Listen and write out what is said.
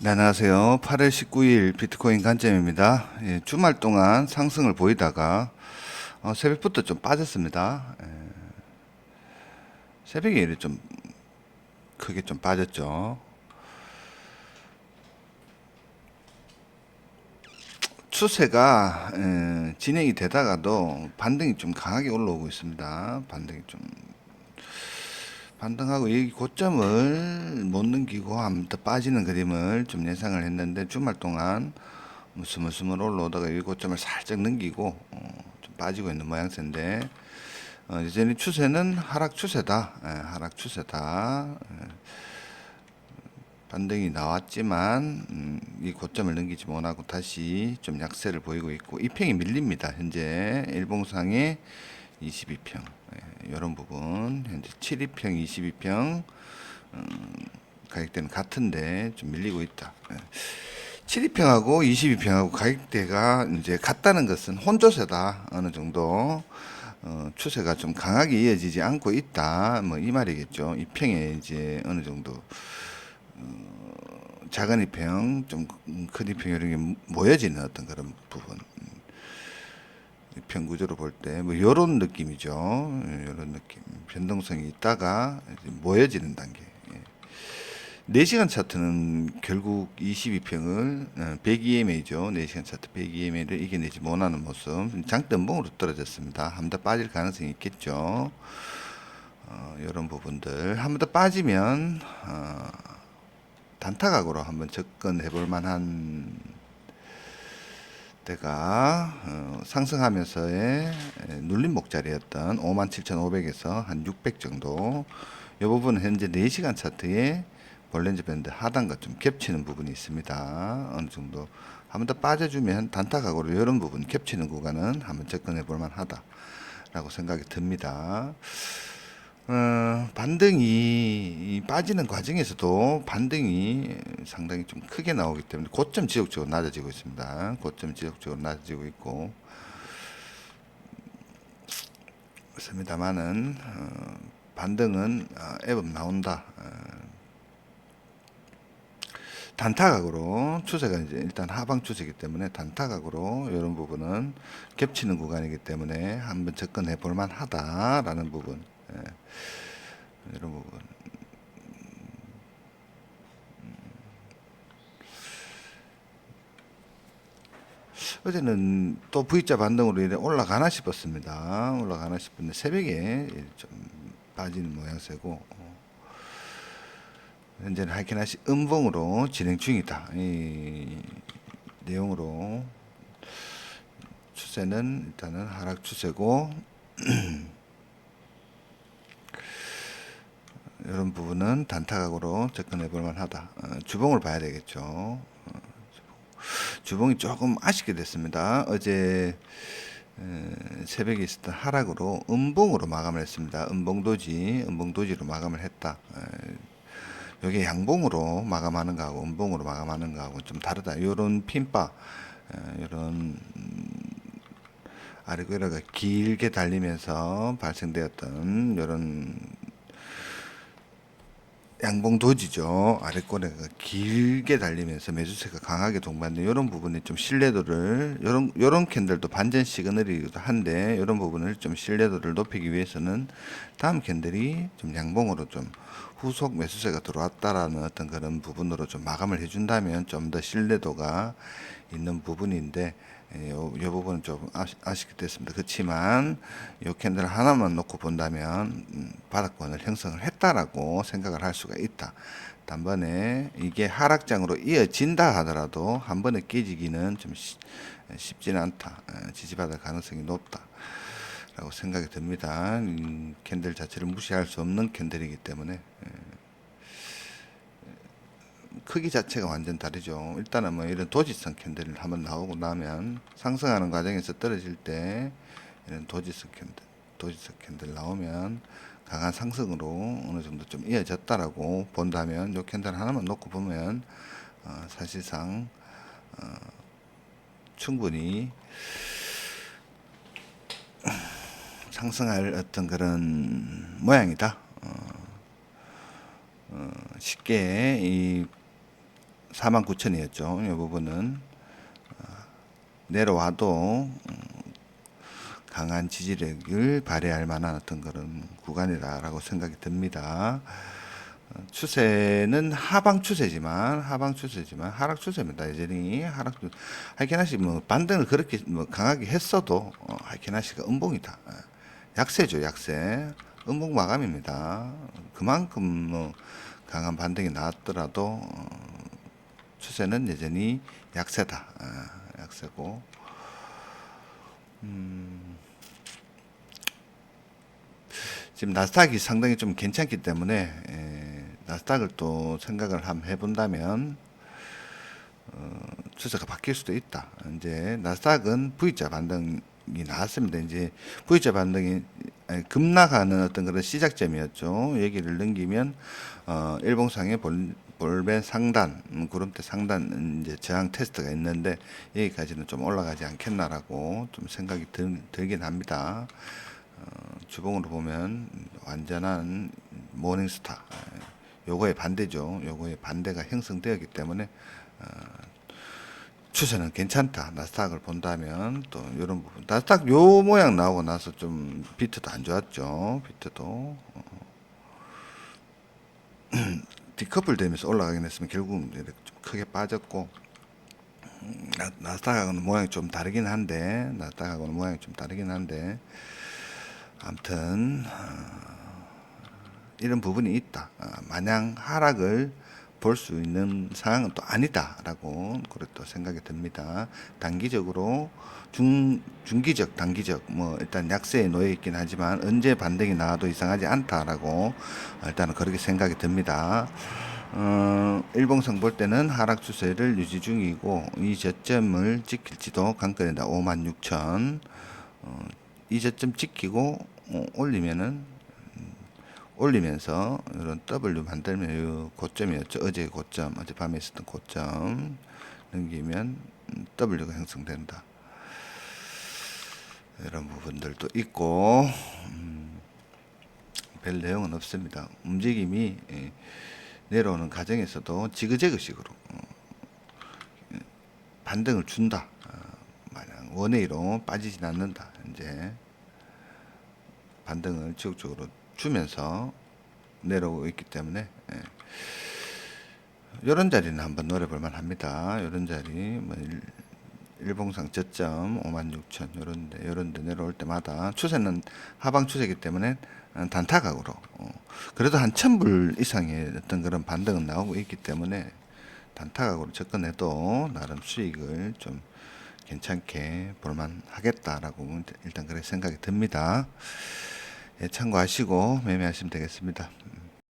네, 안녕하세요. 8월 19일 비트코인 관점입니다. 예, 주말 동안 상승을 보이다가 새벽부터 좀 빠졌습니다. 새벽에 이래 좀 크게 좀 빠졌죠. 추세가 진행이 되다가도 반등이 좀 강하게 올라오고 있습니다. 반등하고 이 고점을 못 넘기고 한 번 더 빠지는 그림을 좀 예상을 했는데 주말 동안 스물스물 올라오다가 이 고점을 살짝 넘기고 좀 빠지고 있는 모양새인데 여전히 추세는 하락 추세다. 하락 추세다. 반등이 나왔지만 이 고점을 넘기지 못하고 다시 좀 약세를 보이고 있고 이평이 밀립니다. 현재 일봉상의 22평 이런 부분 현재 7위평 22평 가격대는 같은데 좀 밀리고 있다. 7위평하고 22평하고 가격대가 이제 같다는 것은 혼조세다. 어느 정도 추세가 좀 강하게 이어지지 않고 있다. 뭐 이 말이겠죠. 이 평에 이제 어느 정도 작은 이평, 좀 큰 이평 이런 게 모여지는 어떤 그런 부분. 이평 구조로 볼 때 뭐 이런 느낌이죠. 이런 느낌. 변동성이 있다가 이제 모여지는 단계. 4시간 차트는 결국 22평을 100EMA죠. 4시간 차트 100EMA를 이겨내지 못하는 모습. 장대음봉으로 떨어졌습니다. 한 번 더 빠질 가능성이 있겠죠. 이런 부분들 한 번 더 빠지면 단타각으로 한번 접근해 볼 만한 때가 상승하면서의 눌림 목자리였던 57,500에서 한 600 정도. 이 부분은 현재 4시간 차트에 볼린저 밴드 하단과 좀 겹치는 부분이 있습니다. 어느 정도 한번 더 빠져주면 단타각으로 이런 부분 겹치는 구간은 한번 접근해 볼 만하다라고 생각이 듭니다. 반등이 빠지는 과정에서도 반등이 상당히 좀 크게 나오기 때문에 고점 지속적으로 낮아지고 있습니다. 고점 지속적으로 낮아지고 있고 있습니다만은 반등은 애법 나온다. 단타각으로 추세가 이제 일단 하방 추세이기 때문에 단타각으로 이런 부분은 겹치는 구간이기 때문에 한번 접근해 볼 만하다라는 부분. 이런 부분. 어제는 또 V자 반등으로 인해 올라가나 싶었습니다. 올라가나 싶은데 새벽에 좀 빠지는 모양새고 현재는 하이캐나시 음봉으로 진행 중이다. 이 내용으로 추세는 일단은 하락 추세고 이런 부분은 단타각으로 접근해 볼 만하다. 주봉을 봐야 되겠죠. 주봉이 조금 아쉽게 됐습니다. 어제 새벽에 있었던 하락으로 음봉으로 마감을 했습니다. 음봉도지로 마감을 했다. 여기 양봉으로 마감하는 거하고 음봉으로 마감하는 거하고 좀 다르다. 이런 핀바, 이런 아래고리가 길게 달리면서 발생되었던 이런 양봉 도지죠. 아래꼬리가 길게 달리면서 매수세가 강하게 동반된 이런 부분이 좀 신뢰도를 요런 캔들도 반전 시그널이기도 한데 이런 부분을 좀 신뢰도를 높이기 위해서는 다음 캔들이 좀 양봉으로 좀 후속 매수세가 들어왔다라는 어떤 그런 부분으로 좀 마감을 해준다면 좀 더 신뢰도가 있는 부분인데 요 부분은 좀 아쉽게 됐습니다. 그렇지만 요 캔들 하나만 놓고 본다면 바닥권을 형성을 했다라고 생각을 할 수가 있다. 단번에 이게 하락장으로 이어진다 하더라도 한 번에 깨지기는 좀 쉽지는 않다. 지지받을 가능성이 높다. 라고 생각이 듭니다. 캔들 자체를 무시할 수 없는 캔들이기 때문에 크기 자체가 완전 다르죠. 일단은 뭐 이런 도지성 캔들이 한번 나오고 나면 상승하는 과정에서 떨어질 때 이런 도지성 캔들 나오면 강한 상승으로 어느 정도 좀 이어졌다라고 본다면 요 캔들 하나만 놓고 보면 사실상 충분히 상승할 어떤 그런 모양이다. 쉽게 이 49,000이었죠. 이 부분은 내려와도 강한 지지력을 발휘할 만한 어떤 그런 구간이다라고 생각이 듭니다. 추세는 하방 추세지만 하락 추세입니다. 여전히 하이케나시 뭐 반등을 그렇게 뭐 강하게 했어도 하이케나시가 음봉이다. 약세죠, 약세. 음봉 마감입니다. 그만큼 뭐 강한 반등이 나왔더라도 추세는 여전히 약세다. 약세고. 지금 나스닥이 상당히 좀 괜찮기 때문에 나스닥을 또 생각을 한번 해본다면 추세가 바뀔 수도 있다. 이제 나스닥은 V자 반등이 나왔습니다. 이제 V자 반등이 급락하는 어떤 그런 시작점이었죠. 얘기를 넘기면 일봉상의 볼벤 상단, 구름대 상단 이제 저항 테스트가 있는데 여기까지는 좀 올라가지 않겠나라고 좀 생각이 들긴 합니다. 주봉으로 보면 완전한 모닝스타, 요거의 반대죠. 요거의 반대가 형성되었기 때문에 추세는 괜찮다. 나스닥을 본다면 또 이런 부분. 나스닥 요 모양 나오고 나서 좀 비트도 안 좋았죠. 비트도 디커플 되면서 올라가긴 했으면 결국 이렇게 좀 크게 빠졌고 나스닥하고는 모양이 좀 다르긴 한데 아무튼 이런 부분이 있다. 마냥 하락을 볼 수 있는 상황은 또 아니다라고 그렇게 또 생각이 듭니다. 단기적으로 중기적, 단기적 뭐 일단 약세에 놓여 있긴 하지만 언제 반등이 나와도 이상하지 않다라고 일단은 그렇게 생각이 듭니다. 일봉상 볼 때는 하락 추세를 유지 중이고 이 저점을 지킬지도 관건이다. 56,000. 이 저점 지키고 올리면서 이런 W 만들면 이 고점이었죠. 어제 고점, 어젯밤에 있었던 고점 넘기면 W가 형성된다. 이런 부분들도 있고 별 내용은 없습니다. 움직임이 내려오는 과정에서도 지그재그식으로 반등을 준다. 마냥 원웨이로 빠지진 않는다. 이제 반등을 지속적으로 주면서 내려오고 있기 때문에 이런 자리는 한번 노려볼 만합니다. 이런 자리 뭐 일봉상 저점 56,000 요런데 내려올 때마다 추세는 하방 추세이기 때문에 단타각으로 그래도 한 1,000불 이상의 어떤 그런 반등은 나오고 있기 때문에 단타각으로 접근해도 나름 수익을 좀 괜찮게 볼만 하겠다라고 일단 그렇게 생각이 듭니다. 참고하시고 매매하시면 되겠습니다.